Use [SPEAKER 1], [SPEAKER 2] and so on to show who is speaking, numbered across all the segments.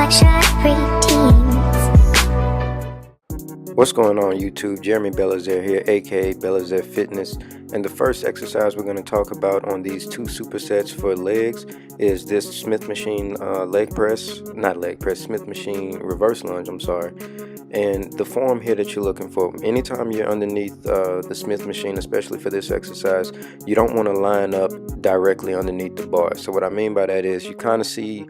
[SPEAKER 1] What's going on YouTube? Jeremy Belliazere here, aka Belliazere Fitness, and the first exercise we're going to talk about on these two supersets for legs is this Smith machine Smith machine reverse lunge, and the form here that you're looking for. Anytime you're underneath the Smith machine, especially for this exercise, you don't want to line up directly underneath the bar. So what I mean by that is you kind of see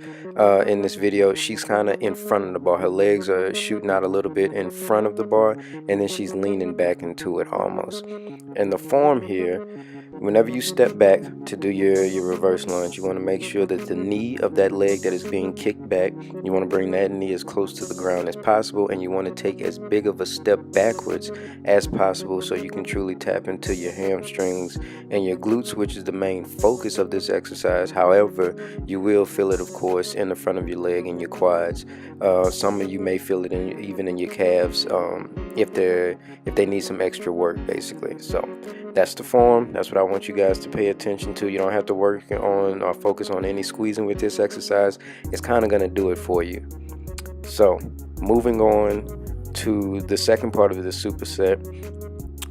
[SPEAKER 1] in this video, she's kind of in front of the bar. Her legs are shooting out a little bit in front of the bar, and then she's leaning back into it almost. And the form here, whenever you step back to do your reverse lunge, you want to make sure that the knee of that leg that is being kicked back, you want to bring that knee as close to the ground as possible, and you want to take as big of a step backwards as possible so you can truly tap into your hamstrings and your glutes, which is the main focus of this exercise. However, you will feel it, of course, in the front of your leg and your quads. Some of you may feel it even in your calves if they need some extra work, basically. So that's the form. That's what I want you guys to pay attention to. You don't have to work on or focus on any squeezing with this exercise. It's kind of going to do it for you. So moving on to the second part of the superset,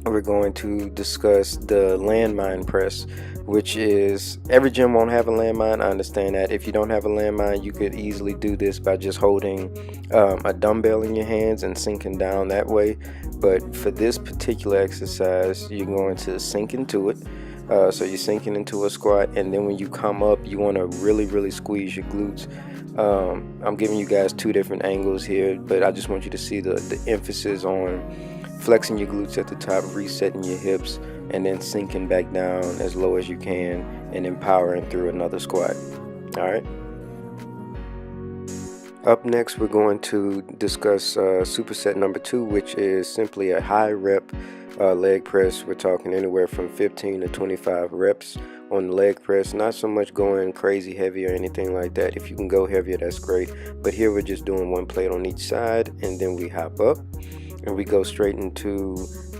[SPEAKER 1] we're going to discuss the landmine press, which is, every gym won't have a landmine. I understand that. If you don't have a landmine, you could easily do this by just holding a dumbbell in your hands and sinking down that way. But for this particular exercise, you're going to sink into it. So you're sinking into a squat, and then when you come up, you want to really squeeze your glutes. I'm giving you guys two different angles here, but I just want you to see the emphasis on flexing your glutes at the top, resetting your hips, and then sinking back down as low as you can, and then powering through another squat. All right. Up next, we're going to discuss superset number 2, which is simply a high rep leg press. We're talking anywhere from 15 to 25 reps on the leg press. Not so much going crazy heavy or anything like that. If you can go heavier, that's great. But here we're just doing one plate on each side, and then we hop up and we go straight into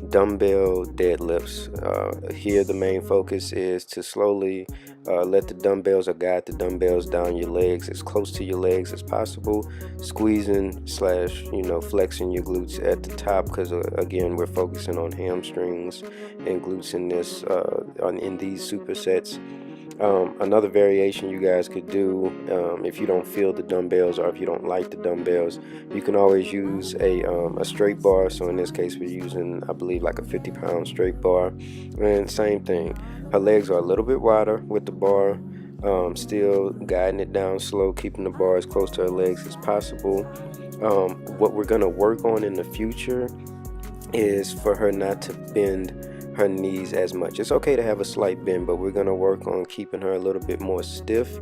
[SPEAKER 1] dumbbell deadlifts. Here the main focus is to slowly let the dumbbells, or guide the dumbbells down your legs as close to your legs as possible, squeezing slash flexing your glutes at the top, because again, we're focusing on hamstrings and glutes in this in these supersets. Another variation you guys could do, if you don't feel the dumbbells or if you don't like the dumbbells, you can always use a straight bar. So in this case, we're using, I believe, like a 50-pound straight bar. And same thing, her legs are a little bit wider with the bar, still guiding it down slow, keeping the bar as close to her legs as possible. What we're going to work on in the future is for her not to bend her knees as much. It's okay to have a slight bend, but we're going to work on keeping her a little bit more stiff,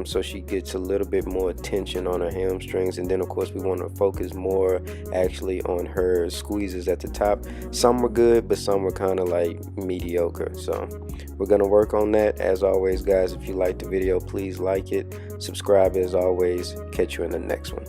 [SPEAKER 1] so she gets a little bit more tension on her hamstrings. And then of course we want to focus more actually on her squeezes at the top. Some were good, but some were kind of like mediocre, so we're going to work on that. As always, guys, if you like the video, please like it, subscribe. As always, catch you in the next one.